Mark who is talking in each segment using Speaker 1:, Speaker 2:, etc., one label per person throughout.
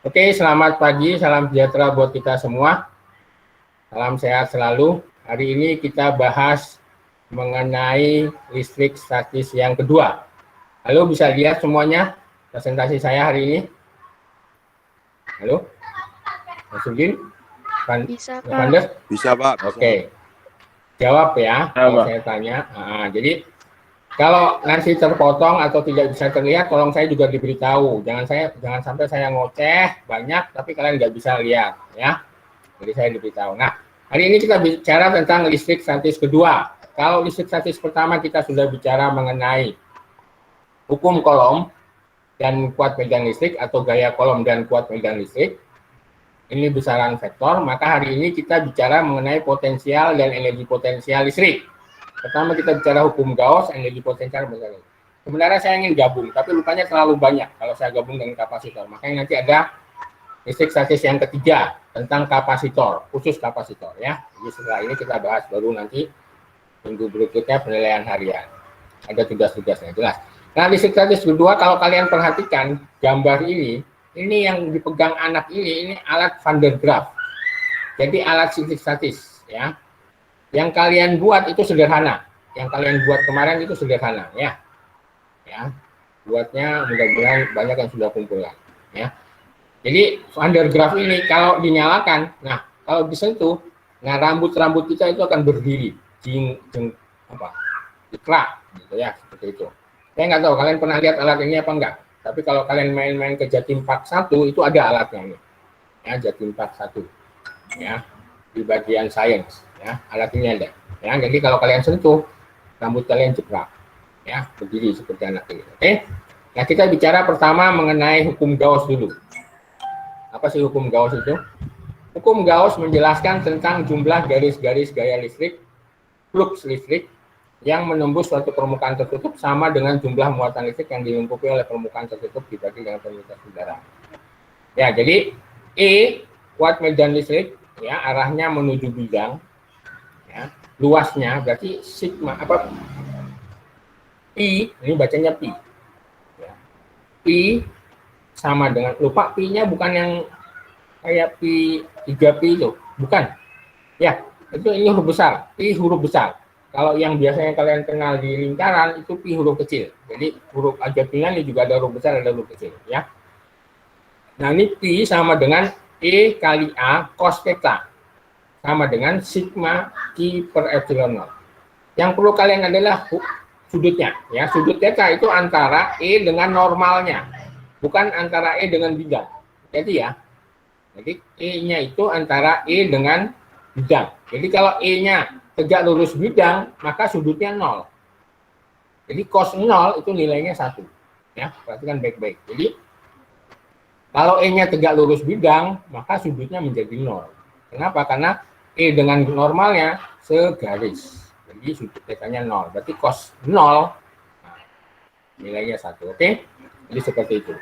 Speaker 1: Oke, selamat pagi, salam sejahtera buat kita semua. Salam sehat selalu. Hari ini kita bahas mengenai listrik statis yang kedua. Halo, bisa lihat semuanya presentasi saya hari ini? Halo, Mas Sugin?
Speaker 2: Bisa, Pak.
Speaker 1: Vander?
Speaker 3: Bisa, Pak.
Speaker 1: Oke, jawab ya kalau saya tanya. Jadi kalau nanti terpotong atau tidak bisa terlihat, tolong saya juga diberitahu. Jangan sampai saya ngoceh banyak, tapi kalian nggak bisa lihat, ya. Jadi saya diberitahu. Nah, hari ini kita bicara tentang listrik statis kedua. Kalau listrik statis pertama kita sudah bicara mengenai hukum kolom dan kuat medan listrik atau gaya kolom dan kuat medan listrik. Ini besaran vektor. Maka hari ini kita bicara mengenai potensial dan energi potensial listrik. Pertama kita bicara hukum Gauss, energi potensial besar. Sebenarnya saya ingin gabung, tapi lupanya terlalu banyak kalau saya gabung dengan kapasitor. Makanya nanti ada listrik statis yang ketiga tentang kapasitor, khusus kapasitor ya. Jadi setelah ini kita bahas, baru nanti minggu berikutnya penilaian harian. Ada tugas-tugasnya jelas. Nah, listrik statis kedua kalau kalian perhatikan gambar ini yang dipegang anak ini alat Van der Graaf. Jadi alat listrik statis ya. Yang kalian buat itu sederhana. Yang kalian buat kemarin itu sederhana ya. Ya. Buatnya mudah-mudahan banyak yang sudah kumpulan ya. Jadi Van der Graaf ini kalau dinyalakan, nah kalau disentuh, nah rambut-rambut kita itu akan berdiri, dikrak gitu ya, seperti itu. Saya nggak tahu kalian pernah lihat alat ini apa enggak. Tapi kalau kalian main-main ke Jatim Park 1 itu ada alatnya nih. Ya, Jatim Park 1. Ya, di bagian sains ya, alat ini ada ya. Jadi kalau kalian sentuh rambut kalian jeprak ya, berdiri seperti anak ini. Oke, nah kita bicara pertama mengenai hukum Gauss dulu. Apa sih hukum Gauss itu? Hukum Gauss menjelaskan tentang jumlah garis-garis gaya listrik, flux listrik yang menembus suatu permukaan tertutup sama dengan jumlah muatan listrik yang dilumpuhi oleh permukaan tertutup dibagi dengan permukaan udara. Ya, jadi E kuat medan listrik ya, arahnya menuju bidang ya, luasnya berarti sigma apa pi, ini bacanya pi ya. Pi sama dengan, lupa pi-nya bukan yang kayak pi 3pi itu, bukan ya, itu ini huruf besar, pi huruf besar. Kalau yang biasanya kalian kenal di lingkaran itu pi huruf kecil, jadi huruf aljabrinya ini juga ada huruf besar ada huruf kecil ya. Nah ini pi sama dengan E kali A cos theta sama dengan sigma Q per epsilon 0. Yang perlu kalian adalah sudutnya ya. Sudut theta itu antara E dengan normalnya, bukan antara E dengan bidang. Jadi ya, jadi E-nya itu antara E dengan bidang. Jadi kalau E-nya tegak lurus bidang, maka sudutnya 0. Jadi cos 0 itu nilainya 1. Ya, perhatikan baik-baik. Jadi kalau E-nya tegak lurus bidang, maka sudutnya menjadi 0. Kenapa? Karena E dengan normalnya segaris. Jadi sudut theta-nya 0. Berarti cos 0, nah, nilainya 1. Oke? Jadi seperti itu.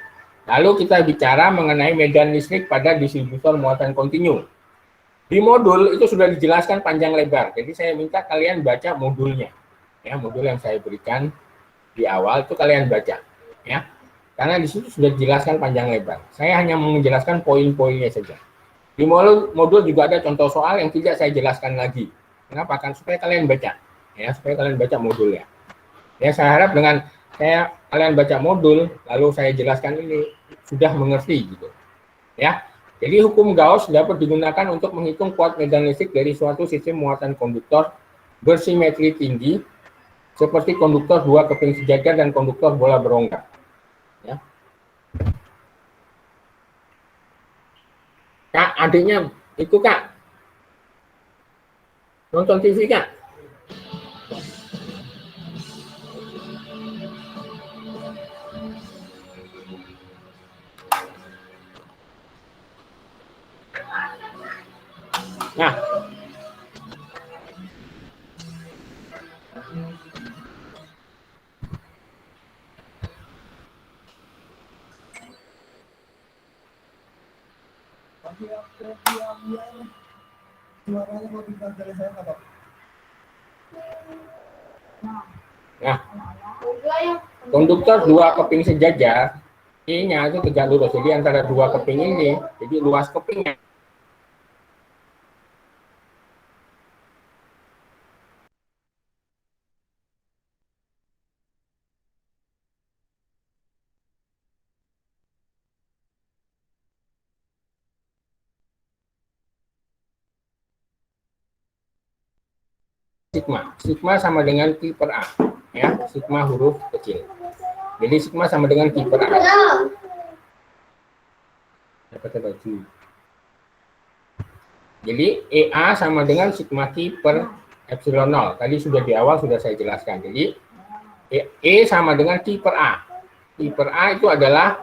Speaker 1: Lalu kita bicara mengenai medan listrik pada distributor muatan kontinu. Di modul itu sudah dijelaskan panjang lebar. Jadi saya minta kalian baca modulnya. Ya, modul yang saya berikan di awal itu kalian baca. Ya. Karena di situ sudah dijelaskan panjang lebar. Saya hanya menjelaskan poin-poinnya saja. Di modul juga ada contoh soal yang tidak saya jelaskan lagi. Kenapa? Kan supaya kalian baca. Ya, supaya kalian baca modulnya. Ya, saya harap dengan kalian baca modul, lalu saya jelaskan ini, sudah mengerti gitu. Ya. Jadi hukum Gauss dapat digunakan untuk menghitung kuat medan listrik dari suatu sistem muatan konduktor bersimetri tinggi, seperti konduktor 2 keping sejajar dan konduktor bola berongga. Ya. Kak, adiknya itu Kak nonton TV Kak. Nah, konduktor 2 keping sejajar I-nya itu tegak lurus. Jadi antara dua keping ini, jadi luas kepingnya sigma. Sigma sama dengan Q per A. Ya, sigma huruf kecil. Jadi sigma sama dengan Q per A. Dapat baju. Jadi EA sama dengan sigma Q per epsilon 0. Tadi sudah di awal sudah saya jelaskan. Jadi E sama dengan Q per A. Q per A itu adalah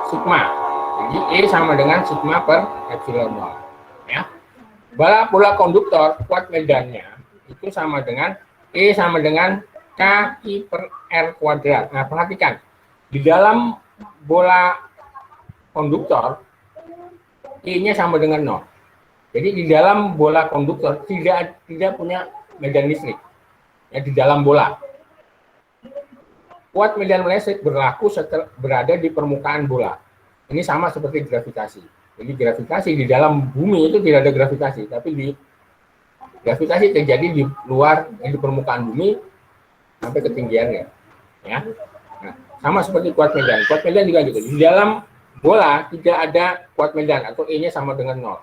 Speaker 1: sigma. Jadi E sama dengan sigma per epsilon 0. Ya. Bola konduktor kuat medannya itu sama dengan E sama dengan K per R kuadrat. Nah, perhatikan. Di dalam bola konduktor, I-nya sama dengan 0. Jadi di dalam bola konduktor tidak punya medan listrik. Ya, di dalam bola. Kuat medan listrik berlaku berada di permukaan bola. Ini sama seperti gravitasi. Jadi gravitasi di dalam bumi itu tidak ada gravitasi, tapi gravitasi terjadi di luar, di permukaan bumi sampai ketinggiannya. Ya. Nah, sama seperti kuat medan. Kuat medan juga gitu. Di dalam bola tidak ada kuat medan atau E-nya sama dengan 0.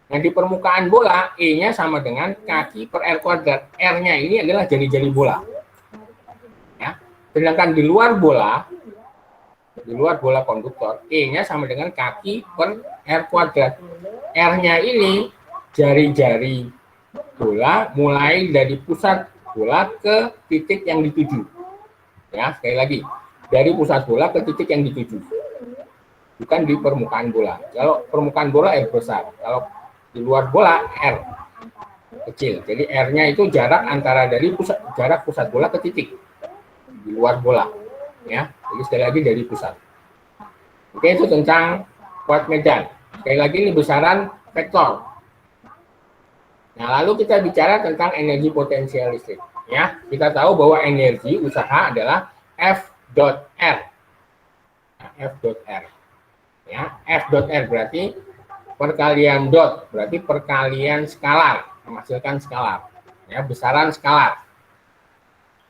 Speaker 1: Nah, di permukaan bola, E-nya sama dengan kaki per R kuadrat. R-nya ini adalah jari-jari bola. Ya. Sedangkan di luar bola konduktor, E-nya sama dengan kaki per R kuadrat. R-nya ini jari-jari bola mulai dari pusat bola ke titik yang dituju. Ya, sekali lagi. Dari pusat bola ke titik yang dituju. Bukan di permukaan bola. Kalau permukaan bola R besar. Kalau di luar bola R kecil. Jadi R-nya itu jarak antara dari jarak pusat bola ke titik di luar bola. Ya, jadi sekali lagi dari pusat. Oke, itu tentang kuat medan. Sekali lagi ini besaran vektor. Nah, lalu kita bicara tentang energi potensial listrik. Ya, kita tahu bahwa energi usaha adalah F dot R. Nah, F dot R. Ya, F dot R berarti perkalian dot, berarti perkalian skalar, menghasilkan skalar. Ya, besaran skalar.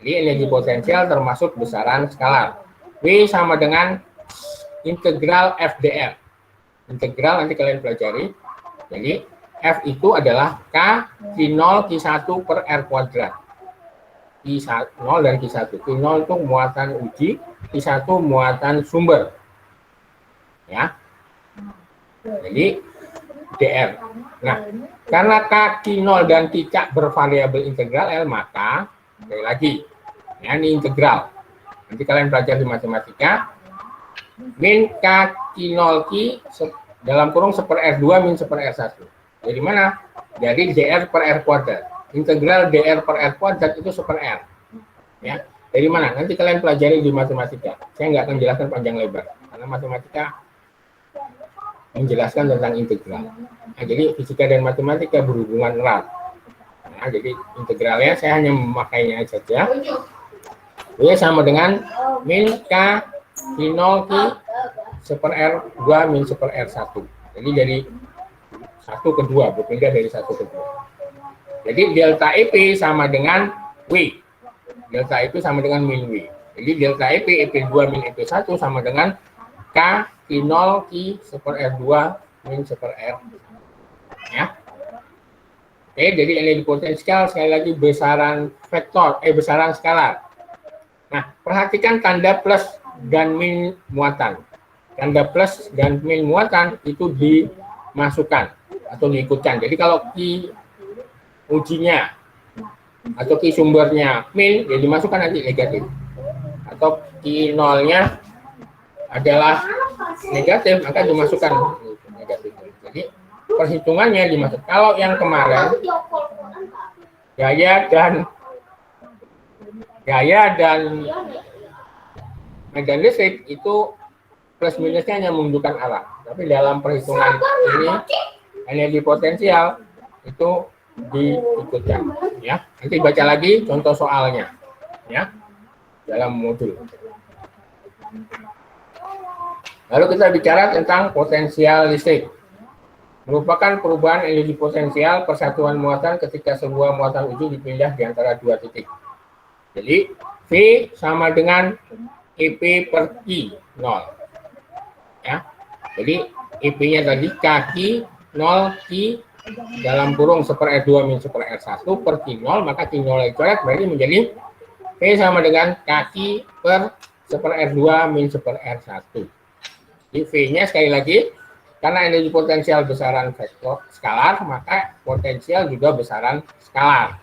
Speaker 1: Jadi energi potensial termasuk besaran skalar. W sama dengan integral FDR. Integral nanti kalian pelajari. Jadi F itu adalah K Q0 Q1 per R kuadrat. Q0 dan Q1. Q0 itu muatan uji, Q1 muatan sumber. Ya. Jadi DR. Nah, karena K Q0 dan Q bervariabel integral L, maka sekali lagi, ya, ini integral. Nanti kalian pelajari di matematika. Min K Q0 Q dalam kurung 1/R2 min 1/R1. Jadi mana? Jadi DR per R kuadrat. Integral DR per R kuadrat itu 1/R. Ya. Dari mana? Nanti kalian pelajari di matematika. Saya nggak akan jelaskan panjang lebar. Karena matematika menjelaskan tentang integral. Nah, jadi fisika dan matematika berhubungan erat. Nah, jadi integralnya saya hanya memakainya saja. Y sama dengan min K Q0 Q 1/R2 min 1/R1. Jadi dari 1 ke 2, berpindah dari 1 ke 2. Jadi delta EP sama dengan W. Delta EP sama dengan min W. Jadi delta EP, EP2 min EP1 sama dengan K Q0 Q 1/R2 min 1/R. Ya. Oke, jadi energi potensial sekali lagi besaran vektor, besaran skalar. Nah, perhatikan tanda plus dan min muatan. Tanda plus dan min muatan itu dimasukkan atau diikutkan. Jadi kalau Q ujinya atau Q sumbernya min, ya dimasukkan nanti negatif. Atau Q0-nya adalah negatif, maka dimasukkan negatif. Jadi perhitungannya dimasuk. Kalau yang kemarin gaya dan medan listrik itu plus minusnya hanya menunjukkan arah. Tapi dalam perhitungan ini energi potensial itu diikutkan. Ya, nanti baca lagi contoh soalnya. Ya, dalam modul. Lalu kita bicara tentang potensial listrik. Merupakan perubahan energi potensial persatuan muatan ketika sebuah muatan uji dipindah di antara dua titik. Jadi V sama dengan EP per Q 0. Ya. Jadi EP-nya tadi kaki 0 Q dalam kurung 1/R2 min 1/R1 per Q 0, maka Q 0 coret berarti menjadi V sama dengan kaki per 1/R2 min 1/R1. Jadi V-nya sekali lagi, karena energi potensial besaran vektor skalar, maka potensial juga besaran skalar.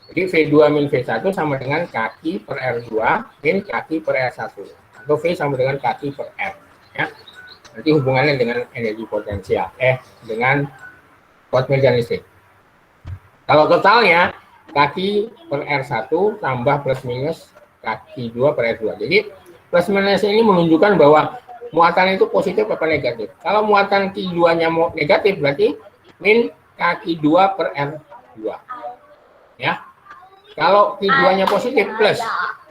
Speaker 1: Jadi V2 min V1 sama dengan kaki per R2 min kaki per R1. Atau V sama dengan kaki per R. Ya. Nanti hubungannya dengan energi potensial. Dengan potensial listrik. Kalau totalnya, kaki per R1 tambah plus minus kaki 2 per R2. Jadi plus minus ini menunjukkan bahwa muatan itu positif apa negatif. Kalau muatan Q2-nya negatif, berarti min kaki 2 per R2. Ya. Kalau Q2-nya positif, plus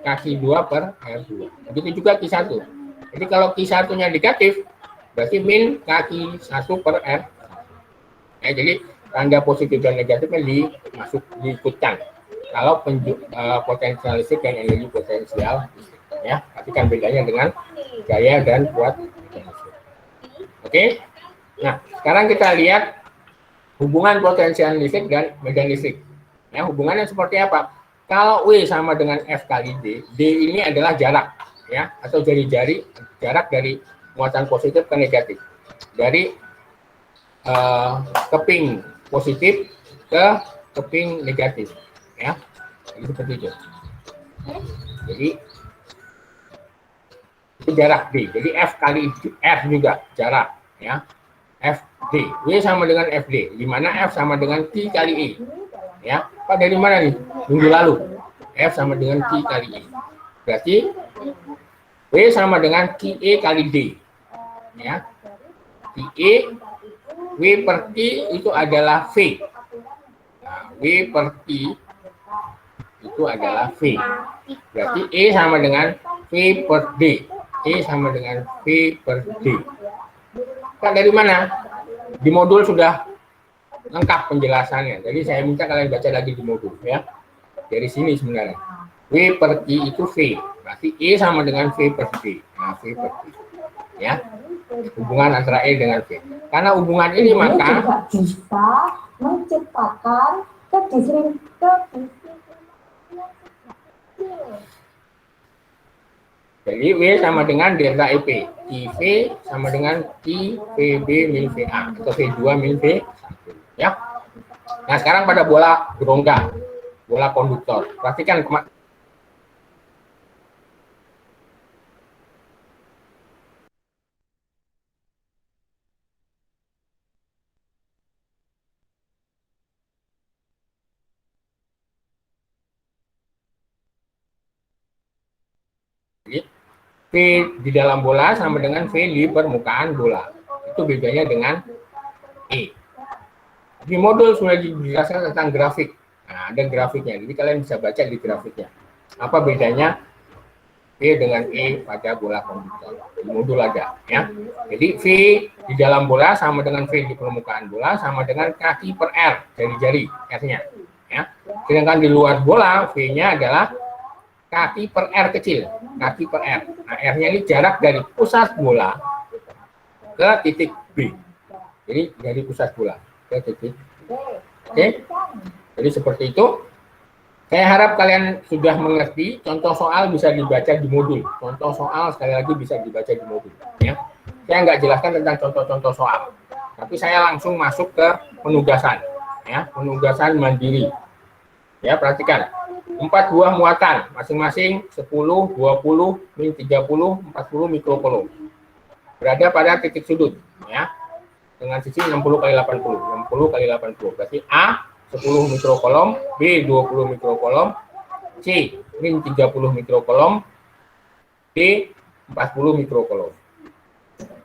Speaker 1: kaki 2 per R2. Begitu juga Q1. Jadi kalau Q1-nya negatif, berarti min kaki 1 per R. Ya, jadi tanda positif dan negatifnya diikutkan. Kalau potensial listrik dan energi potensial listrik. Ya, perhatikan bedanya dengan gaya dan kuat. Oke. Nah, sekarang kita lihat hubungan potensial listrik dan medan listrik. Ya, hubungannya seperti apa? Kalau W sama dengan F kali D, D ini adalah jarak, ya, atau jari-jari jarak dari muatan positif ke negatif. Dari keping positif ke keping negatif, ya. Jadi seperti itu. Jadi itu jarak D. Jadi F kali F juga jarak, ya. FD. W sama dengan FD, di mana F sama dengan T kali E. Ya, Pak dari mana nih? Minggu lalu. F sama dengan Q kali E. Berarti W sama dengan QE kali D. Ya. QE W per Q itu adalah V. Nah, W per Q itu adalah V. Berarti E sama dengan V per D. E sama dengan V per D. Pak dari mana? Di modul sudah lengkap penjelasannya. Jadi saya minta kalian baca lagi di modul, ya. Dari sini sebenarnya. W per Q itu V. Berarti E sama dengan V per D. Nah, V per D. Ya. Hubungan antara E dengan V. Karena hubungan ini maka
Speaker 2: bisa menciptakan
Speaker 1: jadi W sama dengan delta EP. IV sama dengan IVB min VA atau V2 min V1. Ya. Nah, sekarang pada bola gerongga, bola konduktor. Perhatikan V di dalam bola sama dengan V di permukaan bola. Itu bedanya dengan E. Di modul sudah dijelaskan tentang grafik. Nah, ada grafiknya. Jadi kalian bisa baca di grafiknya. Apa bedanya V dengan E pada bola konduktor? Di modul ada, ya. Jadi V di dalam bola sama dengan V di permukaan bola sama dengan kaki per R, jari-jari R-nya, ya. Sedangkan di luar bola V-nya adalah kaki per R kecil, kaki per R. Nah, R-nya ini jarak dari pusat bola ke titik B. Jadi dari pusat bola ke titik. Oke. Jadi seperti itu. Saya harap kalian sudah mengerti. Contoh soal bisa dibaca di modul. Contoh soal sekali lagi bisa dibaca di modul. Ya. Saya nggak jelaskan tentang contoh-contoh soal, tapi saya langsung masuk ke penugasan. Ya, penugasan mandiri. Ya, perhatikan. 4 buah muatan, masing-masing 10, 20, min 30, 40 mikrokolom. Berada pada titik sudut, ya. Dengan sisi 60 kali 80, 60 kali 80. Berarti A 10 mikrokolom, B 20 mikrokolom, C min 30 mikrokolom, D 40 mikrokolom.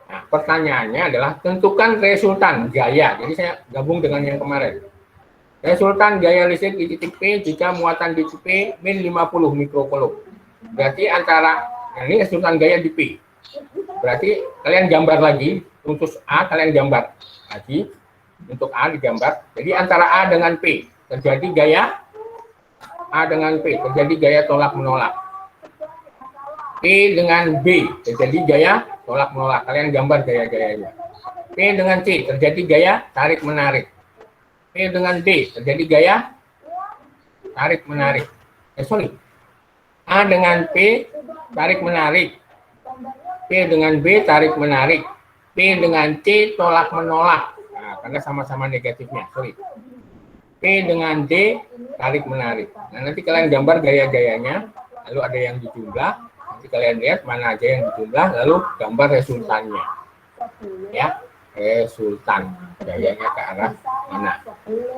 Speaker 1: Nah, pertanyaannya adalah tentukan resultan gaya. Jadi saya gabung dengan yang kemarin. Resultan gaya listrik di titik P jika muatan di titik P min 50 mikrokolom. Berarti antara, nah ini resultan gaya di P. Berarti kalian gambar lagi untuk A, kalian gambar lagi untuk A digambar. Jadi antara A dengan P terjadi gaya A dengan P terjadi gaya tolak menolak. P dengan B terjadi gaya tolak menolak. Kalian gambar gaya-gayanya. P dengan C terjadi gaya tarik menarik. P dengan D terjadi gaya tarik menarik. Sorry. A dengan P tarik menarik. P dengan B tarik menarik. P dengan C tolak menolak. Nah, karena sama-sama negatifnya. Sorry. P dengan D tarik menarik. Nah, nanti kalian gambar gaya-gayanya. Lalu ada yang dijumlah. Nanti kalian lihat mana aja yang dijumlah. Lalu gambar resultannya. Ya, resultan. Gayanya ke arah mana.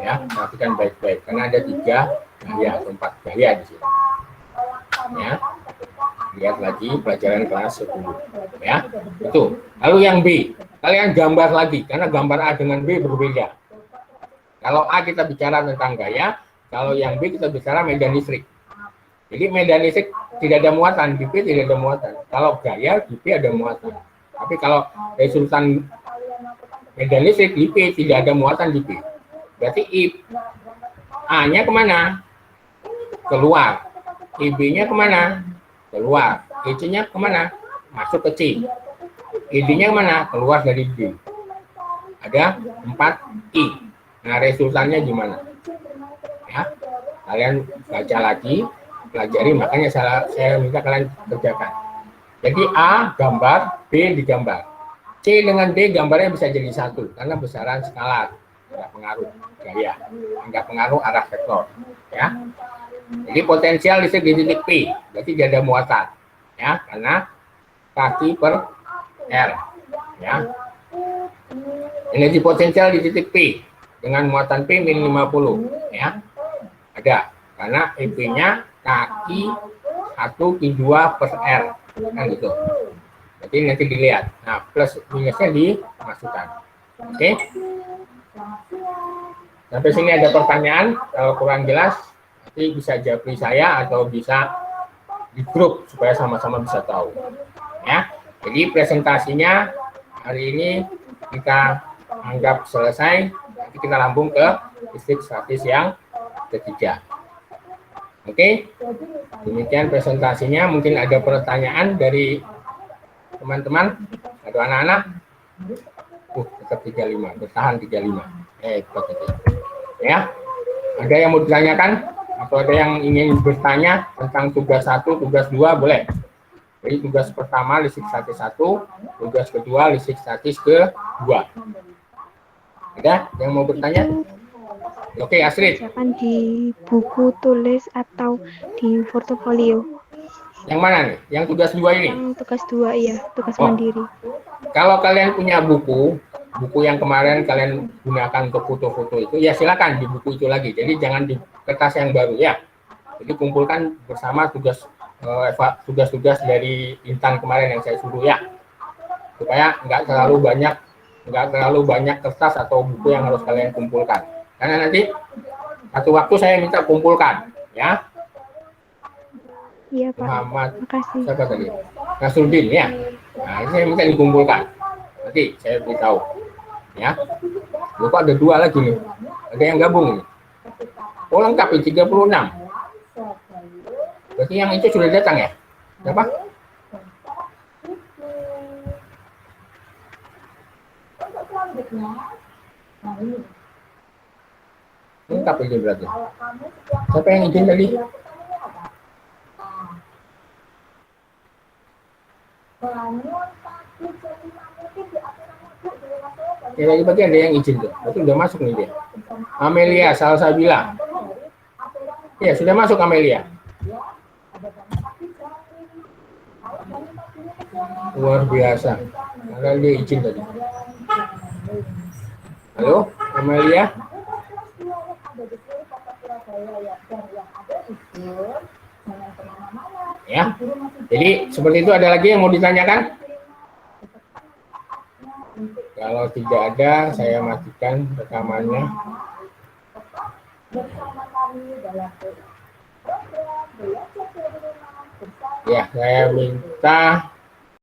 Speaker 1: Ya, perhatikan baik-baik. Karena ada 3 gaya atau 4 gaya di sini. Ya, lihat lagi pelajaran kelas 10. Ya, itu. Lalu yang B, kalian gambar lagi karena gambar A dengan B berbeda. Kalau A kita bicara tentang gaya, kalau yang B kita bicara medan listrik. Jadi medan listrik tidak ada muatan, di P tidak ada muatan. Kalau gaya di P ada muatan. Tapi kalau resultan medan listrik di P tidak ada muatan di P. Berarti A-nya kemana? Keluar. IB-nya kemana? Keluar. EC-nya kemana? Masuk ke C. ID-nya kemana? Keluar dari D. Ada 4 I. Nah, resultannya gimana? Ya, kalian baca lagi, pelajari, makanya saya minta kalian kerjakan. Jadi A gambar, B digambar. C dengan D gambarnya bisa jadi satu, karena besaran skalar. Tidak pengaruh gaya, tidak pengaruh arah vektor. Ya. Jadi potensial listrik di titik P, berarti tidak ada muatan, ya, karena kaki per R, ya. Energi potensial di titik P dengan muatan P min 50, ya, ada, karena EP-nya kaki 1Q2 per R, kan gitu. Jadi nanti dilihat, nah plus minusnya dimasukkan, oke. Sampai sini ada pertanyaan, kalau kurang jelas nanti bisa japri saya atau bisa di grup supaya sama-sama bisa tahu. Ya, jadi presentasinya hari ini kita anggap selesai. Nanti kita lambung ke listrik statis yang ketiga. Oke, demikian presentasinya. Mungkin ada pertanyaan dari teman-teman atau anak-anak. Tetap 35, bertahan 35. Ya, ada yang mau ditanyakan? Atau ada yang ingin bertanya tentang tugas 1, tugas 2, boleh. Jadi tugas pertama listrik statis 1, tugas kedua listrik statis ke-2. Ada yang mau bertanya? Oke, Astrid.
Speaker 3: Misalkan di buku tulis atau di portofolio.
Speaker 1: Yang mana nih? Yang tugas 2 ini?
Speaker 3: Yang tugas 2, iya, tugas mandiri.
Speaker 1: Kalau kalian punya buku yang kemarin kalian gunakan untuk foto-foto itu, ya silakan di buku itu lagi. Jadi jangan di kertas yang baru, ya. Jadi kumpulkan bersama tugas-tugas dari Intan kemarin yang saya suruh, ya. Supaya nggak terlalu banyak kertas atau buku yang harus kalian kumpulkan. Karena nanti satu waktu saya minta kumpulkan, ya.
Speaker 3: Iya, Pak.
Speaker 1: Muhammad,
Speaker 3: makasih.
Speaker 1: siapa tadi? Nasruddin, ya. Nah, ini saya minta dikumpulkan. Nanti saya beritahu, ya. Lupa ada 2 lagi nih. Ada yang gabung nih. Oh, lengkap ini 36. Berarti yang itu sudah datang, ya? Siapa? Lengkap ini berarti. Siapa yang izin tadi? Ya, tadi pagi ada yang izin tuh. Berarti udah masuk nih dia. Amelia Salsabila. Ya, sudah masuk Amelia. Luar biasa. Karena dia izin tadi. Halo, Amelia. Ya. Jadi seperti itu, ada lagi yang mau ditanyakan? Kalau tidak ada, saya matikan rekamannya. Ya, saya minta